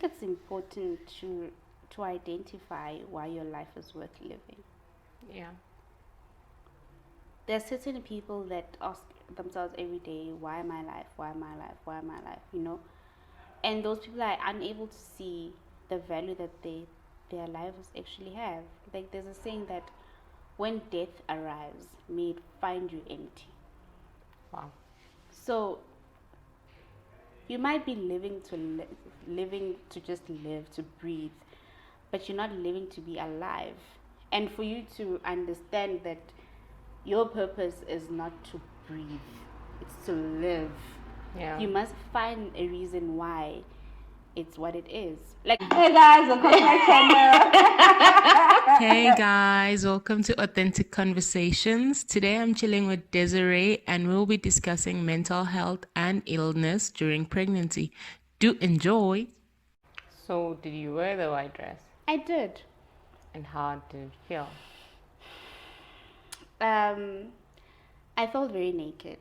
it's important to identify why your life is worth living. Yeah. There are certain people that ask themselves every day, why my life? Why my life? Why my life? And those people are unable to see the value that their lives actually have. Like there's a saying that when death arrives, may it find you empty. Wow. So you might be living to just live, to breathe, but you're not living to be alive. And for you to understand that your purpose is not to breathe, it's to live. Yeah. You must find a reason why it's what it is. Like, Hey guys, welcome to my channel. Hey guys, welcome to Authentic Conversations. Today I'm chilling with Desiree and we'll be discussing mental health and illness during pregnancy. Do enjoy. So, did you wear the white dress? I did. And how did it feel? I felt very naked,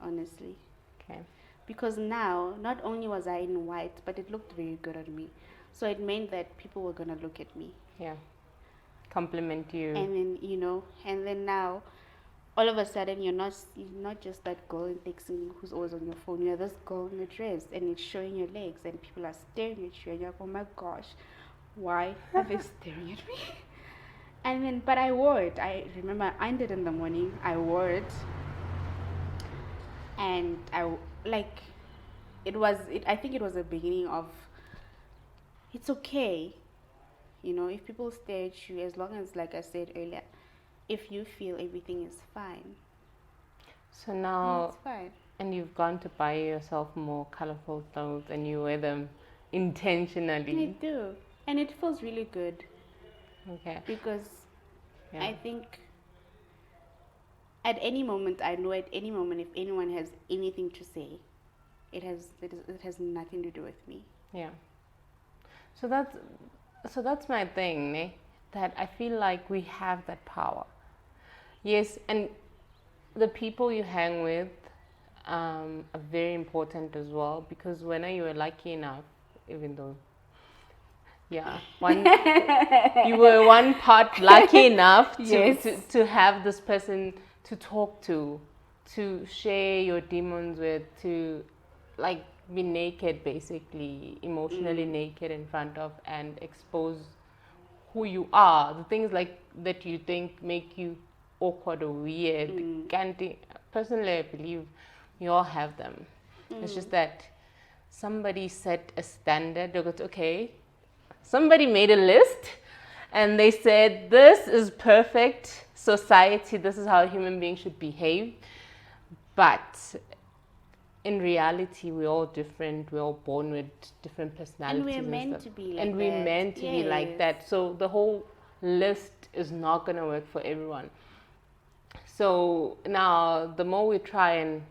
honestly. Okay. Because now, not only was I in white, but it looked very good on me. So it meant that people were going to look at me. Yeah. Compliment you. And then, and then now, all of a sudden, you're not just that girl in Dixon who's always on your phone. You're this girl in a dress, and it's showing your legs, and people are staring at you, and you're like, oh my gosh, why are they staring at me? And then, but I wore it. I remember I ironed it in the morning. I wore it, and I think it was the beginning of. It's okay, if people stare at you, as long as, like I said earlier, if you feel everything is fine. So now, it's fine. And you've gone to buy yourself more colorful clothes and you wear them intentionally. I do, and it feels really good. Okay. Because Yeah. I think at any moment, if anyone has anything to say, it has nothing to do with me. Yeah. So that's my thing, ne? That I feel like we have that power. Yes, and the people you hang with are very important as well, because when you were lucky enough, even though you were one part lucky enough to have this person to talk to share your demons with, to like be naked, basically emotionally naked in front of, and expose who you are, the things like that you think make you awkward or weird. Personally, I believe we all have them. It's just that somebody set a standard. They go, okay, somebody made a list and they said, this is perfect society, this is how a human being should behave. But in reality, we're all different. We're all born with different personalities. And we're meant to be like that. And we're meant to be like that. So the whole list is not going to work for everyone. So now, the more we try and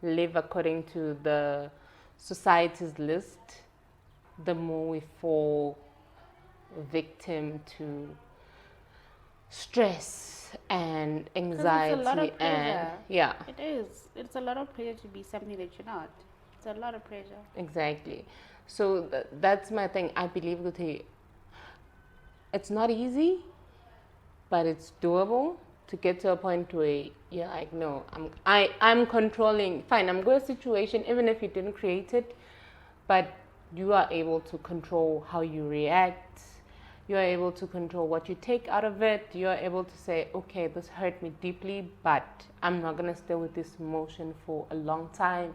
live according to the society's list, the more we fall victim to stress and anxiety. It's a lot of pressure. Yeah, it is. It's a lot of pressure to be something that you're not. It's a lot of pressure. Exactly. So that's my thing. I believe that it's not easy, but it's doable to get to a point where you're like, no, I'm controlling. Fine, I'm going to a situation, even if you didn't create it, but you are able to control how you react. You are able to control what you take out of it. You are able to say, okay, this hurt me deeply, but I'm not going to stay with this emotion for a long time.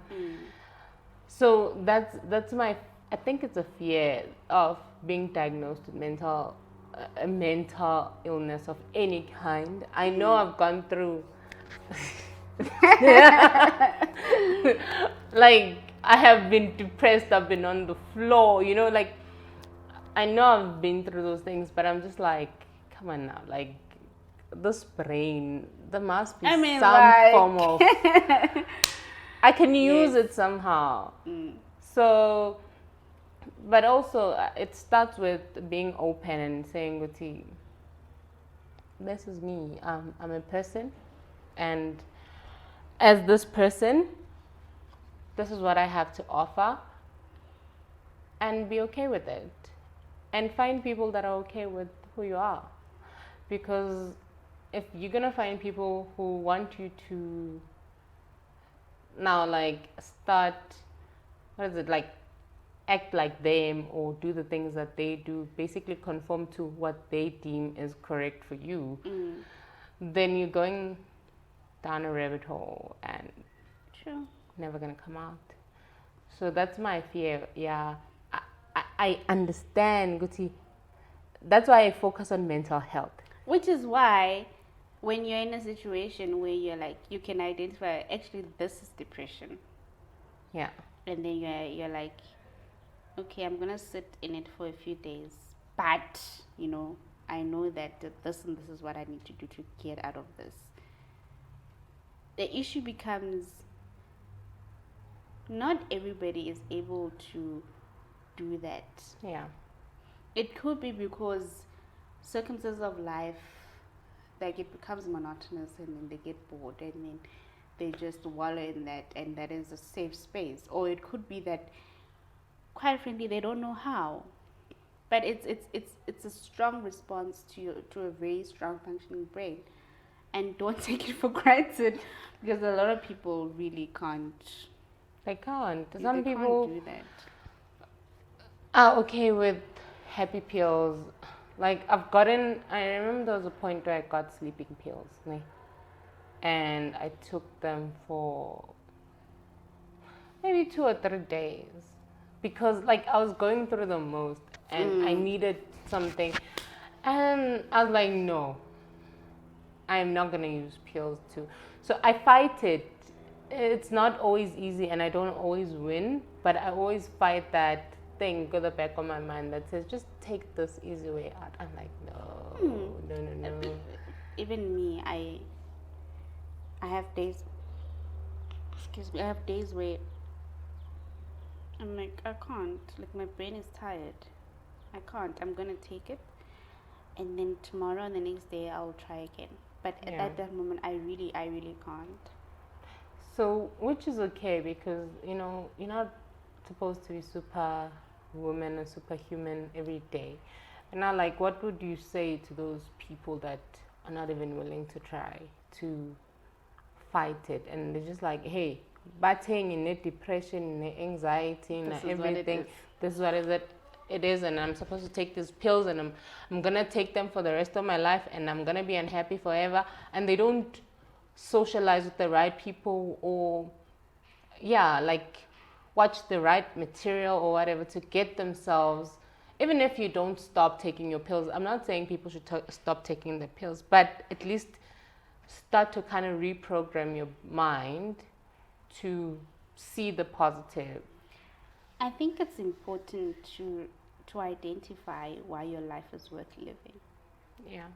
So that's my, I think it's a fear of being diagnosed with a mental illness of any kind. I know I've gone through, like, I have been depressed, I've been on the floor, like, I know I've been through those things, but I'm just like, come on now, like, this brain, there must be form of, I can use it somehow. So, but also it starts with being open and saying, Guti, this is me, I'm a person, and as this person, this is what I have to offer. and be okay with it, and find people that are okay with who you are. Because if you're gonna find people who want you to now like start, what is it, like act like them or do the things that they do, basically conform to what they deem is correct for you, then you're going down a rabbit hole and True. never gonna come out. So that's my fear. Yeah, I understand, Guti. That's why I focus on mental health. Which is why when you're in a situation where you're like, you can identify, actually, this is depression. Yeah. And then you're like, okay, I'm going to sit in it for a few days. But, I know that this and this is what I need to do to get out of this. The issue becomes not everybody is able to do that. Yeah. It could be because circumstances of life, like it becomes monotonous and then they get bored and then they just wallow in that, and that is a safe space. Or it could be that, quite frankly, they don't know how. But it's a strong response to a very strong functioning brain. And don't take it for granted, because a lot of people really can't. They can't. They Some can't people do that. are okay with happy pills. Like I remember there was a point where I got sleeping pills, and I took them for maybe 2 or 3 days because like I was going through the most and I needed something, and I was like, no, I'm not gonna use pills too. So I fight it. It's not always easy and I don't always win, but I always fight that thing at the back of my mind that says just take this easy way out. I'm like, no. Even me, I have days, I have days where I'm like, I can't, like my brain is tired, I can't, I'm gonna take it, and then tomorrow and the next day I'll try again. But at that moment I really can't. So, which is okay because, you're not supposed to be superwoman or superhuman every day. And now, like, what would you say to those people that are not even willing to try to fight it? And they're just like, hey, battling in the depression, in the anxiety, in everything. This is what it is, and I'm supposed to take these pills, and I'm gonna take them for the rest of my life, and I'm gonna be unhappy forever. And they don't socialize with the right people, or like watch the right material or whatever to get themselves, even if you don't stop taking your pills. I'm not saying people should stop taking the pills, but at least start to kind of reprogram your mind to see the positive. I think it's important to identify why your life is worth living. Yeah.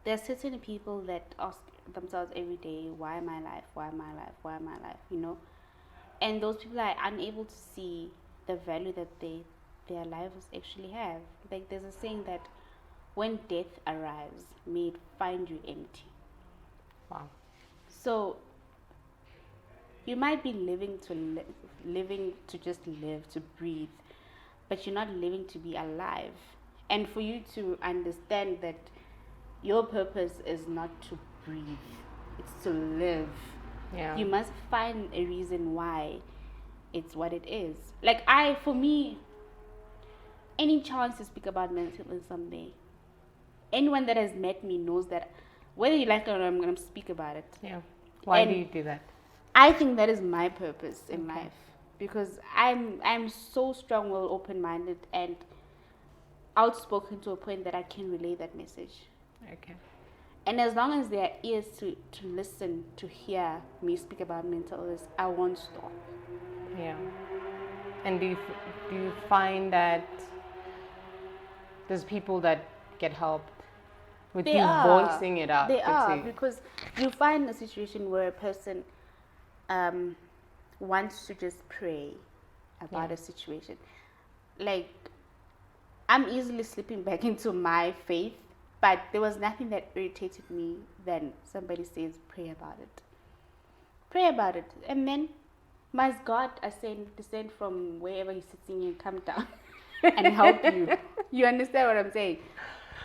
There are certain people that ask themselves every day, why my life, why my life, why my life, and those people are unable to see the value that their lives actually have. Like there's a saying that when death arrives, may it find you empty. Wow. So you might be living to just live, to breathe, but you're not living to be alive. And for you to understand that your purpose is not to breathe, it's to live. Yeah. You must find a reason why it's what it is. Like for me, any chance to speak about mental illness someday, anyone that has met me knows that whether you like it or not, I'm going to speak about it. Yeah. Why do you do that? I think that is my purpose in life, because I'm so strong, well, open-minded, and outspoken to a point that I can relay that message. Okay. And as long as there are ears to listen, to hear me speak about mental illness, I won't stop. Yeah. And do you find that there's people that get helped with voicing it out? They are, because you find a situation where a person wants to just pray about a situation. Like, I'm easily slipping back into my faith, but there was nothing that irritated me than somebody says, pray about it. Pray about it. And then Must God descend from wherever he's sitting and come down and help you? You understand what I'm saying?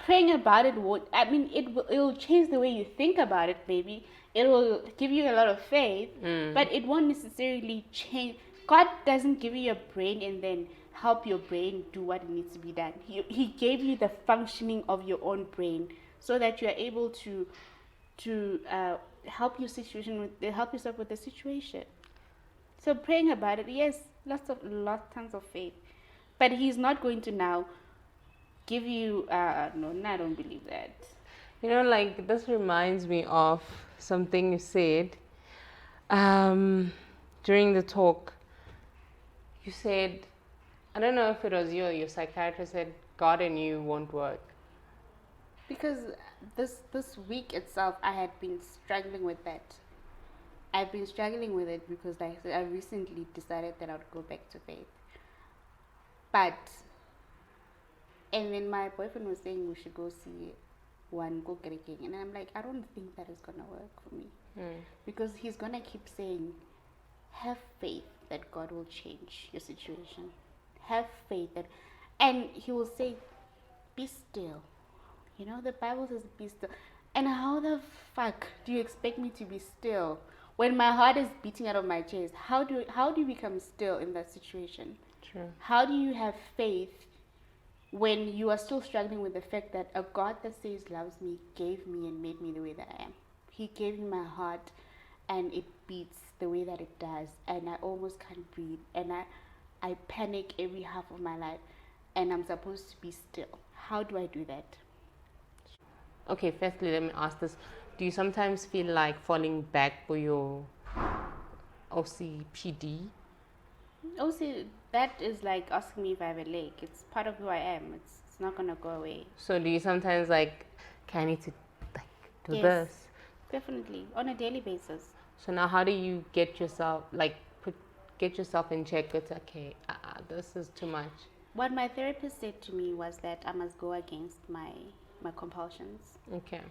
Praying about it won't, I mean, it'll change the way you think about it, maybe. It will give you a lot of faith, but it won't necessarily change. God doesn't give you a brain and then help your brain do what needs to be done. He gave you the functioning of your own brain so that you are able to help help yourself with the situation. So praying about it, yes, tons of faith, but He's not going to now give you. No, I don't believe that. You know, like this reminds me of something you said during the talk. You said, I don't know if it was you or your psychiatrist said, God and you won't work. Because this week itself, I had been struggling with that. I've been struggling with it because I recently decided that I would go back to faith. And then my boyfriend was saying we should go see one go King, and I'm like, I don't think that is gonna work for me, because he's gonna keep saying, have faith that God will change your situation. Have faith that, and he will say, be still. You know, the Bible says be still. And how the fuck do you expect me to be still when my heart is beating out of my chest? How do you become still in that situation? True. How do you have faith when you are still struggling with the fact that a God that says loves me gave me and made me the way that I am? He gave me my heart and it beats the way that it does, and I almost can't breathe, and I panic every half of my life, and I'm supposed to be still. How do I do that? Okay, firstly, let me ask this. Do you sometimes feel like falling back for your OCPD? Also, that is like asking me if I have a leg. It's part of who I am. It's not going to go away. So do you sometimes like, okay, I need to like do Yes, this? Definitely, on a daily basis. So now how do you get yourself, like, get yourself in check? It's okay, this is too much. What my therapist said to me was that I must go against my compulsions. Okay.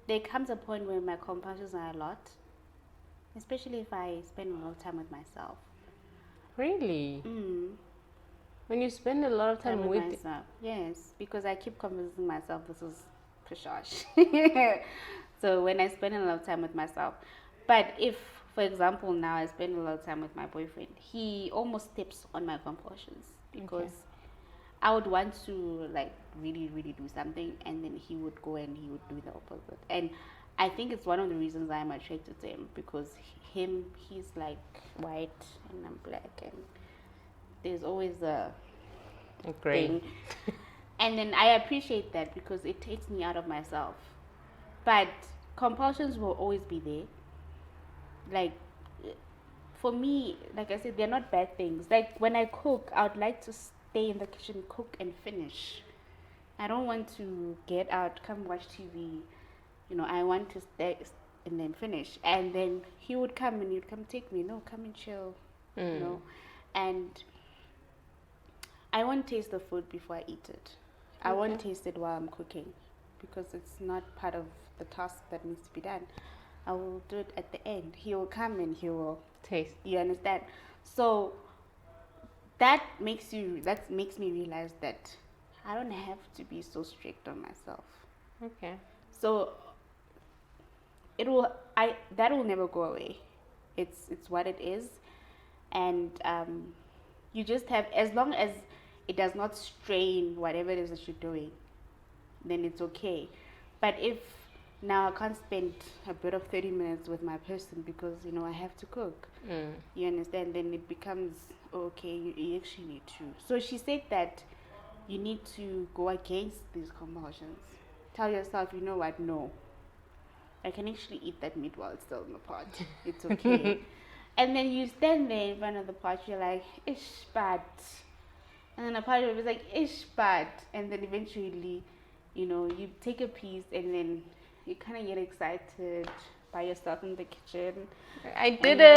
There comes a point where my compulsions are a lot, especially if I spend a lot of time with myself. Really? When you spend a lot of time with myself. Yes, because I keep convincing myself this is pishosh. So when I spend a lot of time with myself, but if, for example, now I spend a lot of time with my boyfriend, he almost steps on my compulsions, because I would want to like really, really do something, and then he would go and he would do the opposite. And I think it's one of the reasons I'm attracted to him, because he's like white and I'm black, and there's always a gray thing. And then I appreciate that because it takes me out of myself. But compulsions will always be there. Like, for me, like I said, they're not bad things. Like, when I cook, I would like to stay in the kitchen, cook and finish. I don't want to get out, come watch TV. You know, I want to stay and then finish. And then he would come and he'd come take me. No, come and chill. You know. And I won't taste the food before I eat it. I won't taste it while I'm cooking, because it's not part of the task that needs to be done. I will do it at the end. He will come and he will taste. You understand? So that makes me realize that I don't have to be so strict on myself. Okay. So that will never go away. It's what it is, and you just have, as long as it does not strain whatever it is that you're doing, then it's okay. But if now I can't spend a bit of 30 minutes with my person because, you know, I have to cook, you understand, then it becomes, okay, you actually need to. So she said that you need to go against these compulsions. Tell yourself, you know what, no, I can actually eat that meat while it's still in the pot. It's okay. And then you stand there in front of the pot, you're like, ish, but. And then a part of it is like, ish, but. And then eventually, you know, you take a piece and then you kind of get excited by yourself in the kitchen. I did it!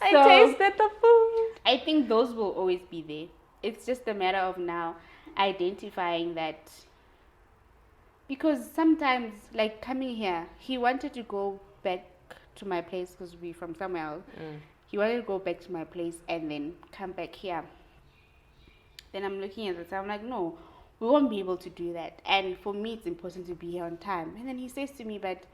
I tasted the food. I think those will always be there. It's just a matter of now identifying that. Because sometimes, like coming here, he wanted to go back to my place because we're from somewhere else. He wanted to go back to my place and then come back here. Then I'm looking at it. I'm like, no, we won't be able to do that. And for me, it's important to be here on time. And then he says to me, but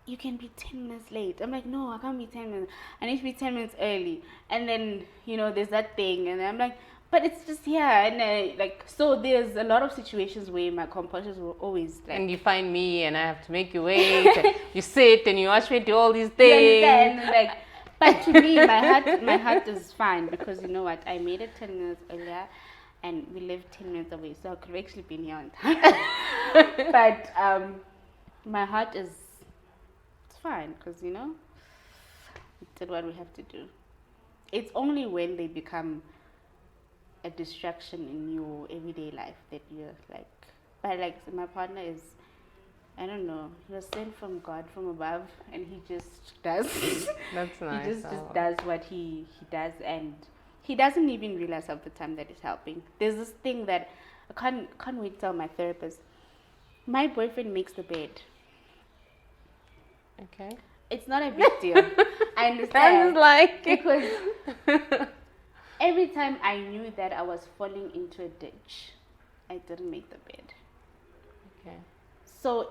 you can be 10 minutes late. I'm like, no, I can't be 10 minutes. I need to be 10 minutes early. And then, there's that thing. And I'm like, but it's just here. And so there's a lot of situations where my compulsions will always and you find me and I have to make you wait. And you sit and you watch me do all these things. You understand? But to me, my heart is fine because you know what? I made it 10 minutes earlier and we live 10 minutes away. So I could have actually been here on time. But my heart is fine because, we did what we have to do. It's only when they become a distraction in your everyday life that you're like, but my partner is, I don't know, he was sent from God from above and he just does. That's nice. He just does what he does and he doesn't even realize half the time that it's helping. There's this thing that I can't wait to tell my therapist. My boyfriend makes the bed. Okay. It's not a big deal. I understand. Because every time I knew that I was falling into a ditch, I didn't make the bed. Okay. So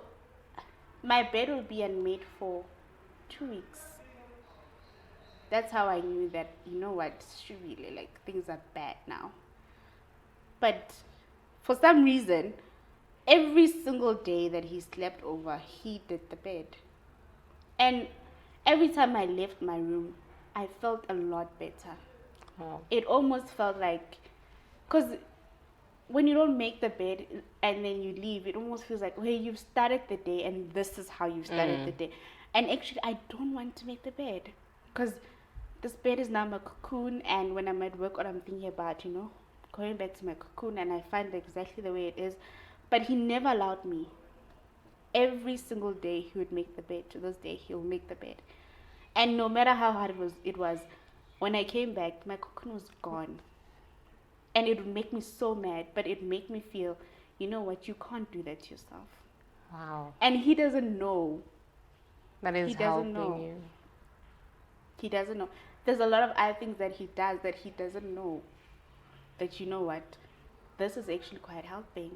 my bed will be unmade for 2 weeks. That's how I knew that, she really, things are bad now. But for some reason, every single day that he slept over, he did the bed. And every time I left my room, I felt a lot better. Oh. It almost felt like, because when you don't make the bed and then you leave, it almost feels like, hey, you've started the day and this is how you started the day. And actually, I don't want to make the bed because this bed is now my cocoon. And when I'm at work, what I'm thinking about, going back to my cocoon, and I find exactly the way it is. But he never allowed me. Every single day he would make the bed. To this day, he'll make the bed. And no matter how hard it was, when I came back, my cocoon was gone. And it would make me so mad, but it made me feel, you know what, you can't do that to yourself. Wow. And he doesn't know. That is helping you. He doesn't know. There's a lot of other things that he does that he doesn't know. That you know what, this is actually quite helping.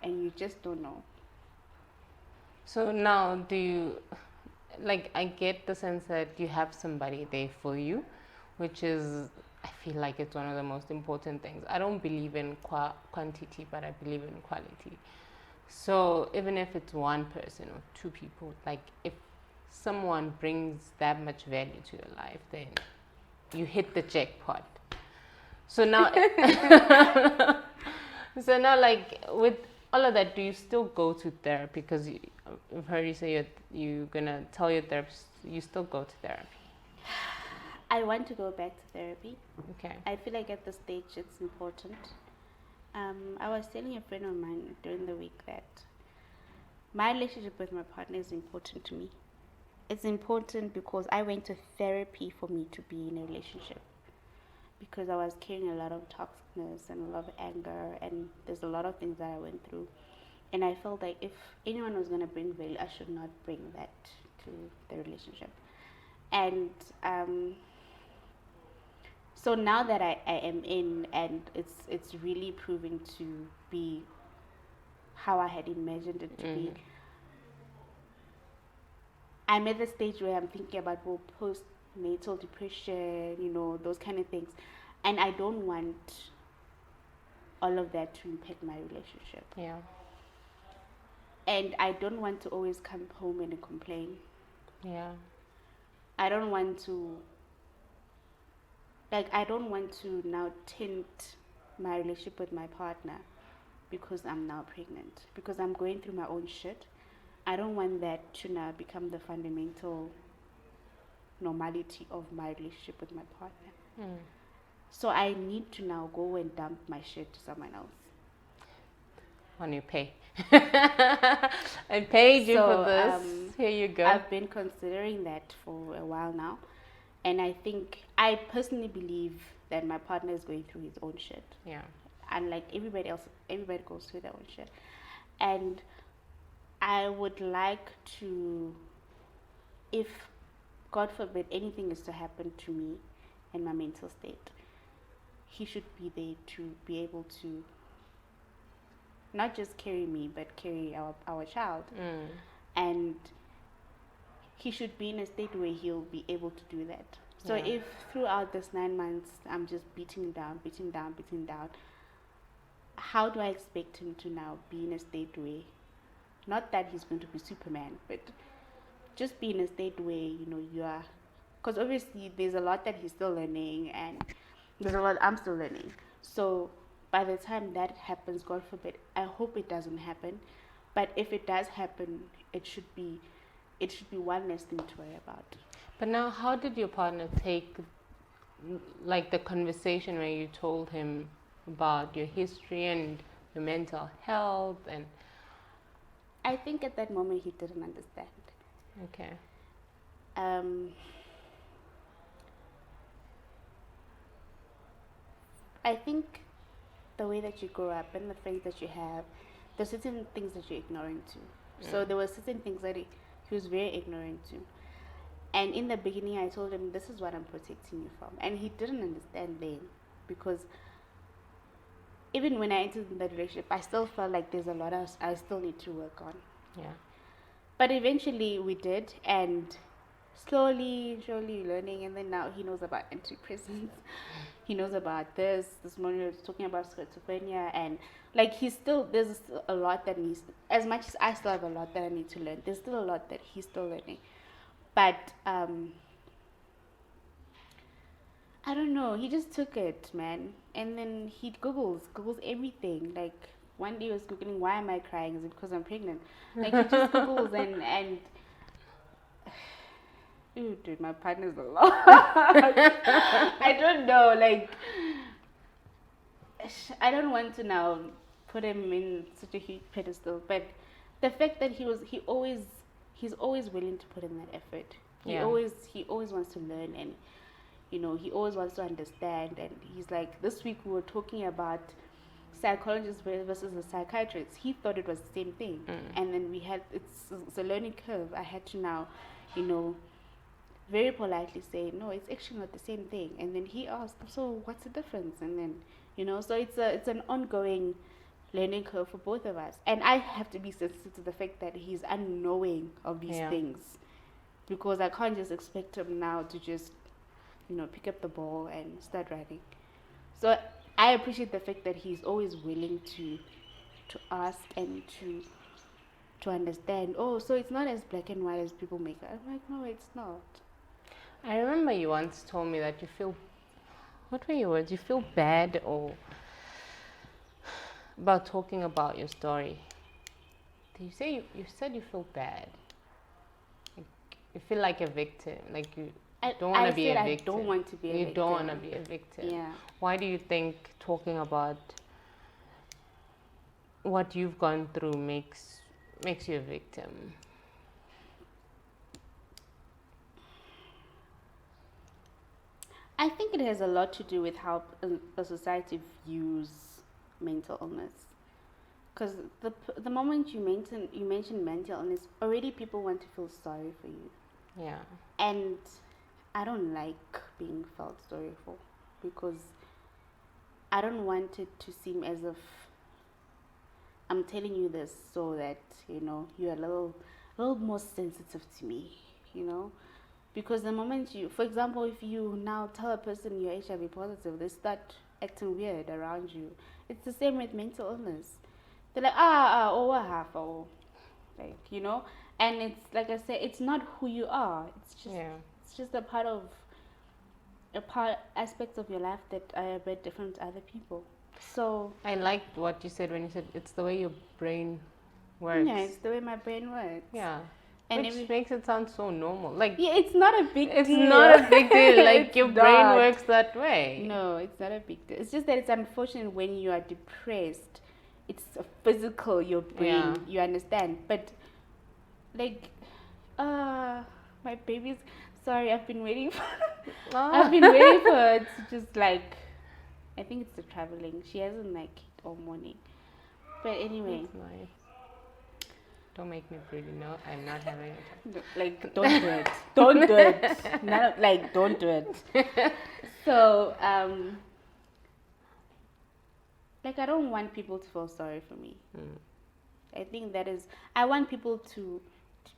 And you just don't know. So now do you, I get the sense that you have somebody there for you, which is, I feel like it's one of the most important things. I don't believe in quantity, but I believe in quality. So even if it's one person or two people, if someone brings that much value to your life, then you hit the jackpot. So now, with all of that, do you still go to therapy? Because I've heard you say you're gonna tell your therapist you still go to therapy. I want to go back to therapy. Okay. I feel like at this stage it's important. I was telling a friend of mine during the week that my relationship with my partner is important to me. It's important because I went to therapy for me to be in a relationship. Because I was carrying a lot of toxicness and a lot of anger, and there's a lot of things that I went through. And I felt like if anyone was going to bring value, I should not bring that to the relationship. And so now that I am in, and it's really proving to be how I had imagined it to be, I'm at the stage where I'm thinking about postnatal depression, those kind of things. And I don't want all of that to impact my relationship. Yeah. And I don't want to always come home and complain. Yeah. I don't want to now tint my relationship with my partner because I'm now pregnant. Because I'm going through my own shit. I don't want that to now become the fundamental normality of my relationship with my partner. So I need to now go and dump my shit to someone else. When you pay. I paid you for this. Here you go. I've been considering that for a while now. And I personally believe that my partner is going through his own shit. Yeah. And like everybody else, everybody goes through their own shit. And I would like to, if God forbid anything is to happen to me in my mental state, he should be there to be able to not just carry me, but carry our child. And he should be in a state where he'll be able to do that. So if throughout this 9 months I'm just beating down, how do I expect him to now be in a state where, not that he's going to be Superman, but just be in a state where, you are, because obviously there's a lot that he's still learning, and there's a lot I'm still learning. So by the time that happens, God forbid, I hope it doesn't happen, but if it does happen, it should be one less thing to worry about. But now, how did your partner take, like, the conversation where you told him about your history and your mental health? And I think at that moment he didn't understand. Okay. I think the way that you grow up and the friends that you have, there's certain things that you're ignoring to. So there were certain things that he was very ignorant to. And in the beginning, I told him, this is what I'm protecting you from. And he didn't understand then, because even when I entered in that relationship, I still felt like there's a lot I still need to work on. Yeah. But eventually we did, and slowly learning, and then now he knows about antidepressants. He knows about this. This morning we were talking about schizophrenia, and like there's a lot that needs, as much as I still have a lot that I need to learn, there's still a lot that he's still learning. But I don't know, he just took it, man. And then he Googles everything. Like one day he was Googling, why am I crying? Is it because I'm pregnant? Like he just Googles and ooh, dude, my partner's a lot. I don't know, like I don't want to now put him in such a huge pedestal, but the fact that he's always willing to put in that effort. He always wants to learn, and he always wants to understand. And he's like, this week we were talking about psychologists versus a psychiatrist. He thought it was the same thing, and then it's a learning curve. I had to now, very politely say, no, it's actually not the same thing. And then he asked, so what's the difference? And then so it's an ongoing learning curve for both of us, and I have to be sensitive to the fact that he's unknowing of these things, because I can't just expect him now to just pick up the ball and start running. So I appreciate the fact that he's always willing to ask and to understand. Oh, so it's not as black and white as people make it. I'm like, no, it's not. I remember you once told me that you feel, what were your words? You feel bad or about talking about your story. Did you say you said you feel bad? Like, you feel like a victim, like you don't want to be a victim. I don't want to be a victim. You don't want to be a victim. Yeah. Why do you think talking about what you've gone through makes you a victim? I think it has a lot to do with how the society views mental illness. Because the moment you mention mental illness, already people want to feel sorry for you. Yeah. And I don't like being felt sorry for, because I don't want it to seem as if I'm telling you this so that you're a little more sensitive to me, because the moment for example, if you now tell a person you're HIV positive, they start acting weird around you. It's the same with mental illness. They're like, what happened? Like, and it's like I said, it's not who you are. It's just a part aspects of your life that are a bit different to other people. So I liked what you said when you said it's the way your brain works. Yeah, it's the way my brain works. Yeah. And which makes it sound so normal. Like, yeah, it's not a big deal. It's not a big deal. Like, your brain works that way. No, it's not a big deal. It's just that it's unfortunate when you are depressed. It's a physical, your brain, you understand. But, like, my baby's, sorry, I've been waiting for, I've been waiting for her to just, like, I think it's the traveling. She hasn't, like, all morning. But anyway. That's nice. Don't make me pretty. No, I'm not having a child. Like, don't do it. Don't do it. Don't do it. So, I don't want people to feel sorry for me. I think I want people to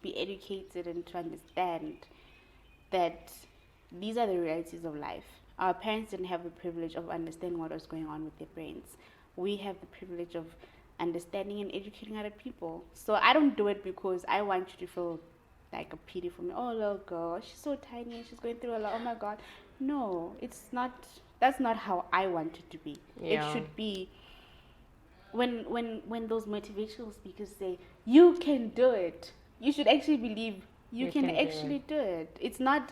be educated and to understand that these are the realities of life. Our parents didn't have the privilege of understanding what was going on with their brains. We have the privilege of understanding and educating other people. So I don't do it because I want you to feel like a pity for me. Oh, little girl, she's so tiny, she's going through a lot. Oh my God. No, it's not. That's not how I want it to be. Yeah. It should be when those motivational speakers say you can do it, you should actually believe you can actually do it. It's not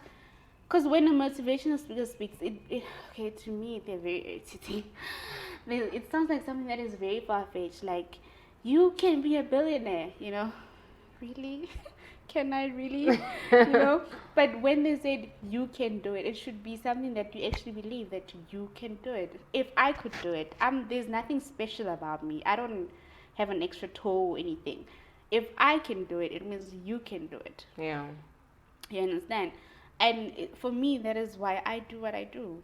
because when a motivational speaker speaks, okay, to me they're very irritating. It sounds like something that is very far-fetched, like you can be a billionaire, really. Can I really? But when they said you can do it, it should be something that you actually believe that you can do it. If I could do it, there's nothing special about me. I don't have an extra toe or anything. If I can do it, it means you can do it. Yeah. You understand? And for me, that is why I do what I do.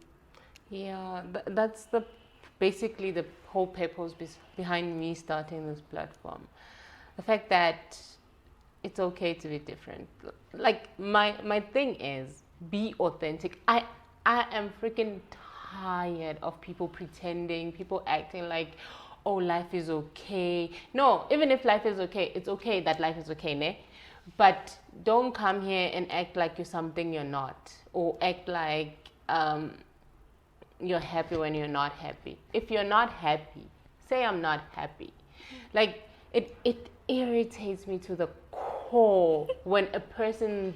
Yeah, that's basically the whole purpose behind me starting this platform. The fact that it's okay to be different. Like my thing is be authentic. I am freaking tired of people pretending, people acting like, oh, life is okay. No, even if life is okay, it's okay that life is okay, ne? But don't come here and act like you're something you're not, or act like you're happy when you're not happy. If you're not happy, say I'm not happy. Like it irritates me to the core when a person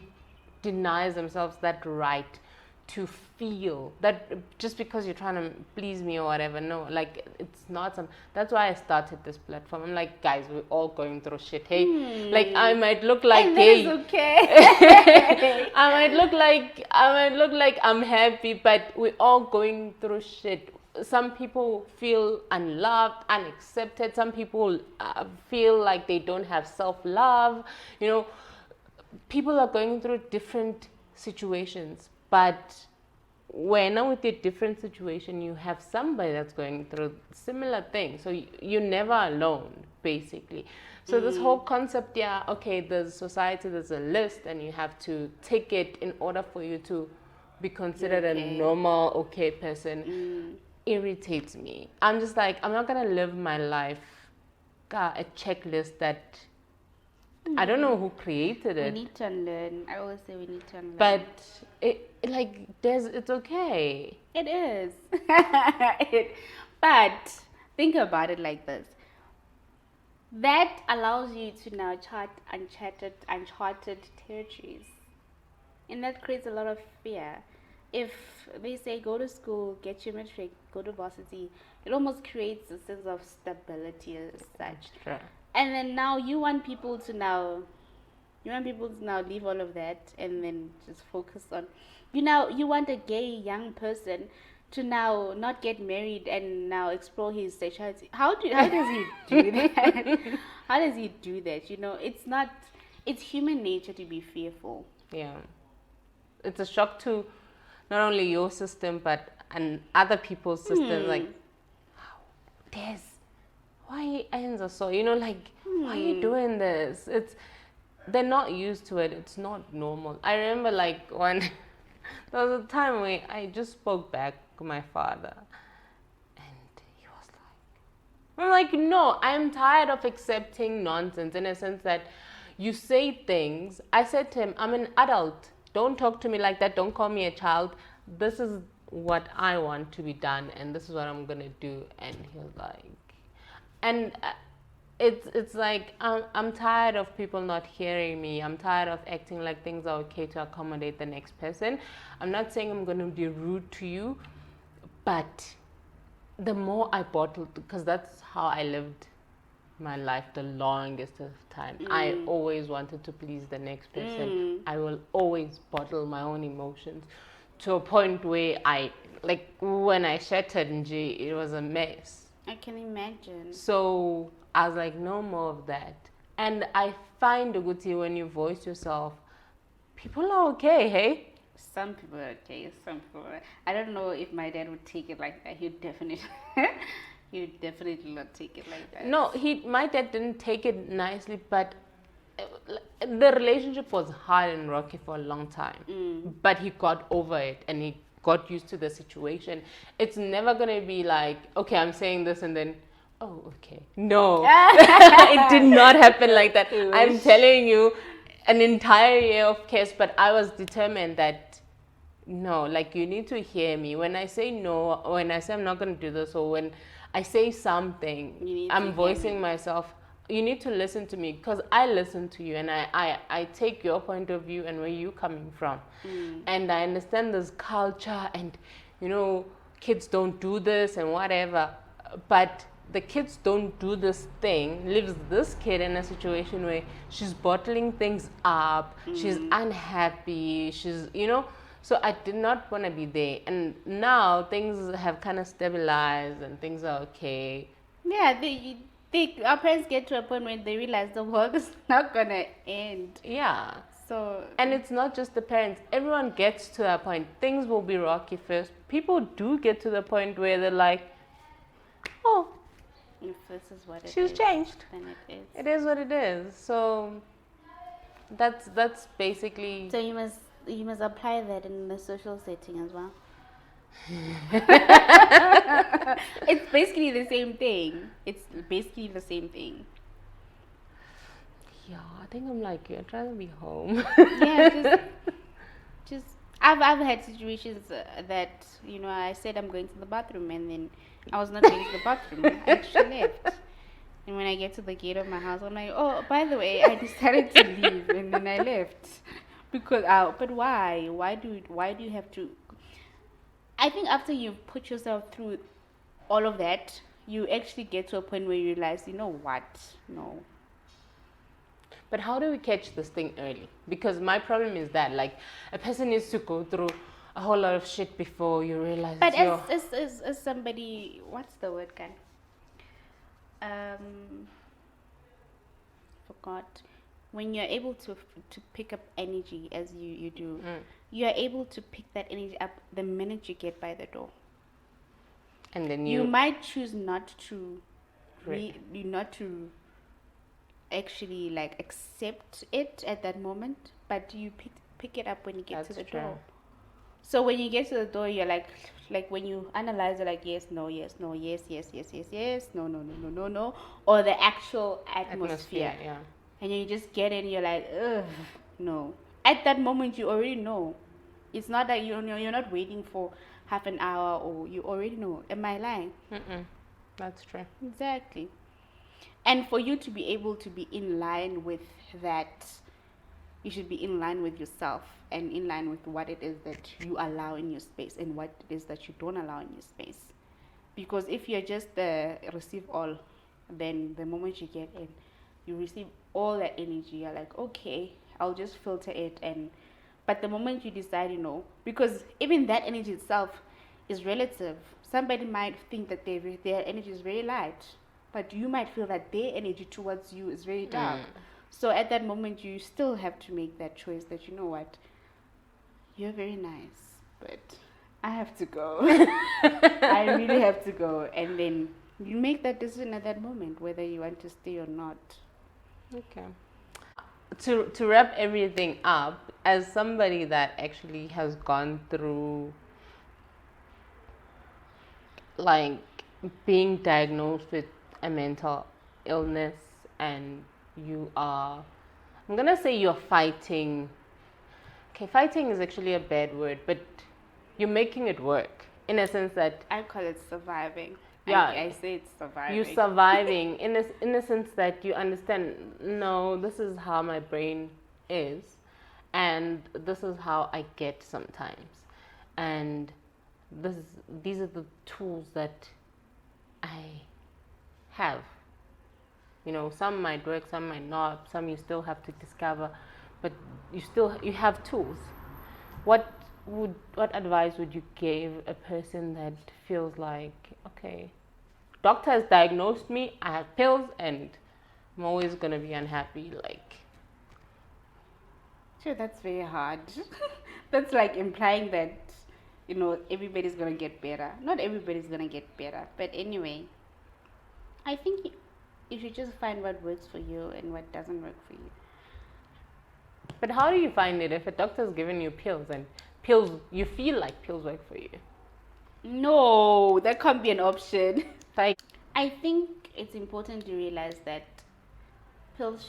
denies themselves that right to feel that just because you're trying to please me or whatever. No, like it's not some. That's why I started this platform. I'm like, guys, we're all going through shit. Hey, like I might look like and gay. That is okay. I might look like I'm happy, but we're all going through shit. Some people feel unloved, unaccepted. Some people feel like they don't have self-love. People are going through different situations, but when with a different situation, you have somebody that's going through similar things. So you're never alone, basically. So this whole concept, there's society, there's a list, and you have to tick it in order for you to be considered a normal, okay person. Irritates me. I'm just like, I'm not gonna live my life a checklist that I don't know who created it. We need to unlearn. I always say we need to unlearn. But it's okay. It is. But think about it like this. That allows you to now chart uncharted territories. And that creates a lot of fear. If they say go to school, get your matric, go to varsity, it almost creates a sense of stability as such. Sure. And then now you want people to now leave all of that and then just focus on you want a gay young person to now not get married and now explore his sexuality. How does he do that? How does he do that? It's human nature to be fearful. Yeah. It's a shock to not only your system but and other people's systems. Like, Des, why ends are so? Why are you doing this? They're not used to it. It's not normal. I remember there was a time where I just spoke back to my father, and he was like, I'm like, no, I'm tired of accepting nonsense in a sense that you say things. I said to him, I'm an adult. Don't talk to me like that. Don't call me a child. This is what I want to be done, and this is what I'm gonna do. And he was like, and it's like I'm tired of people not hearing me. I'm tired of acting like things are okay to accommodate the next person. I'm not saying I'm gonna be rude to you, but the more I bottled, because that's how I lived my life the longest of time. I always wanted to please the next person. I will always bottle my own emotions to a point where when I shattered it was a mess. I can imagine. So I was like, no more of that. And I find, Uguti, when you voice yourself, people are okay, hey? Some people are okay, some people are. I don't know if my dad would take it like that. He would definitely not take it like that. No, my dad didn't take it nicely, but the relationship was hard and rocky for a long time. But he got over it and he got used to the situation. It's never gonna be like, okay, I'm saying this and then, oh, okay. No, it did not happen like that. I'm telling you, an entire year of chaos, but I was determined that no, like you need to hear me. When I say no, or when I say I'm not going to do this, or when I say something, I'm voicing myself. You need to listen to me because I listen to you and I take your point of view and where you're coming from. And I understand this culture and, kids don't do this and whatever. But the kids don't do this thing, leaves this kid in a situation where she's bottling things up, she's unhappy, so I did not want to be there. And now things have kind of stabilized and things are okay. Yeah, our parents get to a point when they realize the world is not going to end. Yeah. So, and it's not just the parents. Everyone gets to that point. Things will be rocky first. People do get to the point where they're like, oh, if this is what it she's is, changed. then it is. It is what it is. So that's basically. So you must apply that in the social setting as well. It's basically the same thing. Yeah, I think I'm like you. I'm trying to be home. Yeah, just I've had situations that I said I'm going to the bathroom and then I was not going to the bathroom. I actually left. And when I get to the gate of my house, I'm like, oh, by the way, I decided to leave, and then I left. Because, but why? Why do you have to? I think after you've put yourself through all of that, you actually get to a point where you realize, you know what? No. But how do we catch this thing early? Because my problem is that, like, a person needs to go through a whole lot of shit before you realize. But as somebody, what's the word, guy? Forgot. When you're able to pick up energy as you do, you are able to pick that energy up the minute you get by the door. And then you might choose not to actually like accept it at that moment, but you pick it up when you get to the door. So when you get to the door, you're like when you analyze it, like yes, no, yes, no, yes, yes, yes, yes, yes, no, no, no, no, no, no, or the actual atmosphere. Yeah. And you just get in, you're like, ugh, no. At that moment, you already know. It's not that you're not waiting for half an hour, or you already know. Am I lying? That's true. Exactly. And for you to be able to be in line with that, you should be in line with yourself and in line with what it is that you allow in your space and what it is that you don't allow in your space. Because if you're just receive all, then the moment you get in, you receive all that energy. You're like, okay, I'll just filter it. But the moment you decide, because even that energy itself is relative. Somebody might think that their energy is very light, but you might feel that their energy towards you is very dark. So at that moment, you still have to make that choice that, you know what, you're very nice, but I have to go. I really have to go. And then you make that decision at that moment, whether you want to stay or not. Okay. To wrap everything up, as somebody that actually has gone through like being diagnosed with a mental illness, and I'm gonna say you're fighting. Okay, fighting is actually a bad word, but you're making it work in a sense that I call it surviving. Yeah, I say it's surviving. You're surviving in a sense that you understand, no, this is how my brain is, and this is how I get sometimes, and these are the tools that I have. Some might work, some might not, some you still have to discover, but you have tools. What advice would you give a person that feels like, okay, doctor has diagnosed me, I have pills, and I'm always gonna be unhappy. Like, Sure, that's very hard. That's like implying that, everybody's gonna get better. Not everybody's gonna get better, but anyway, I think you should just find what works for you and what doesn't work for you. but how do you find it if a doctor's giving you pills and pills, you feel like pills work for you? No, that can't be an option. Like, I think it's important to realize that pills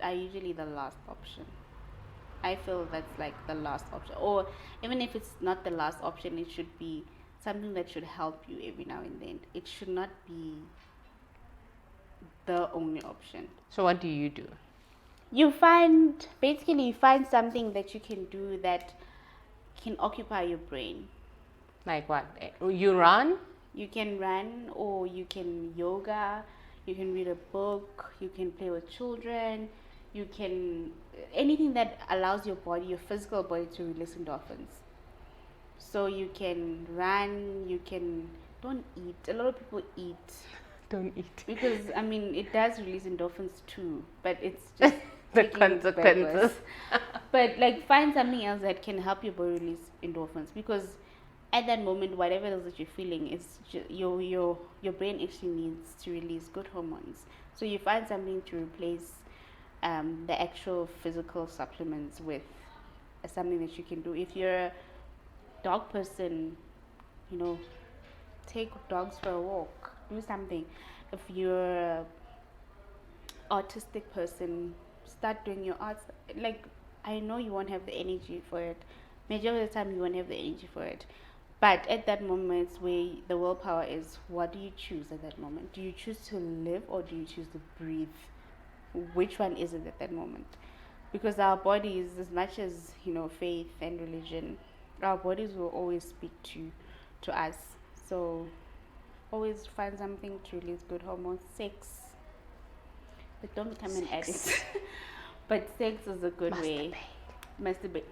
are usually the last option. I feel that's like the last option, or even if it's not the last option, it should be something that should help you every now and then. It should not be the only option. so what do you do? You find something that you can do that can occupy your brain. Like what? You run? You can run, or you can yoga, you can read a book, you can play with children, you can anything that allows your physical body to release endorphins. So you can run, don't eat. A lot of people eat. Don't eat. Because it does release endorphins too, but it's just The consequences. But like, find something else that can help your body release endorphins, because at that moment, whatever it is that you're feeling, is your brain actually needs to release good hormones. So you find something to replace the actual physical supplements with something that you can do. If you're a dog person, take dogs for a walk, do something. If you're a artistic person, start doing your arts. Like, I know you won't have the energy for it. Majority of the time you won't have the energy for it. But at that moment where the willpower is, what do you choose at that moment? Do you choose to live, or do you choose to breathe? Which one is it at that moment? Because our bodies, as much as, faith and religion, our bodies will always speak to us. So always find something to release good hormones. Sex. But don't become an addict. But sex is a good way. Masturbate.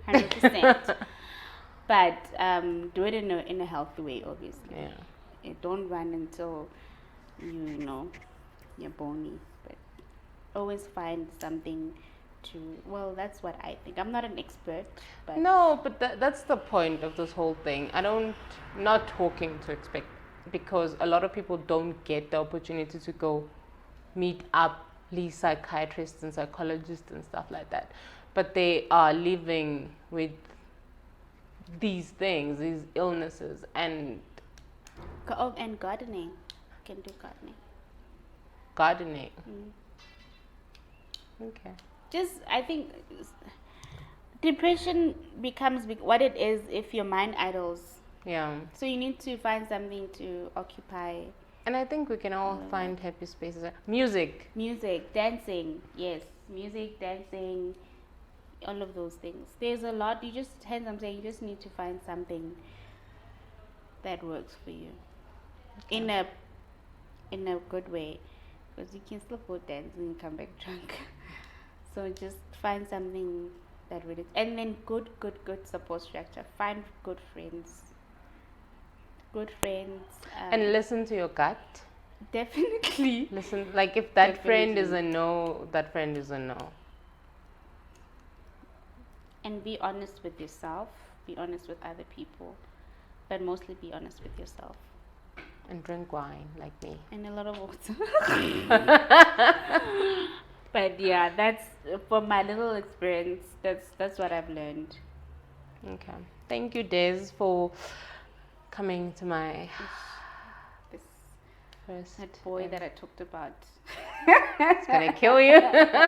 100%. But do it in a healthy way, obviously. Yeah. Don't run until you're bony. But always find something to. Well, that's what I think. I'm not an expert, but No, but that's the point of this whole thing. Not talking to expect, because a lot of people don't get the opportunity to go meet up these psychiatrists and psychologists and stuff like that. But they are living with these things, these illnesses, and and gardening. You can do gardening. Mm. Okay. I think depression becomes what it is if your mind idles. Yeah. So you need to find something to occupy. And I think we can all find happy spaces. Music, dancing. Yes, music, dancing, all of those things. There's a lot. You just need to find something that works for you, in a good way, because you can still go dance and come back drunk. So just find something that really, and then good support structure. Find good friends. and listen to your gut. Definitely. Listen, like if that friend is a no, that friend is a no. And be honest with yourself, be honest with other people, but mostly be honest with yourself. And drink wine, like me. And a lot of water. But yeah, that's from my little experience. That's what I've learned. Okay. Thank you, Des, for coming to my That boy that I talked about. It's gonna kill you.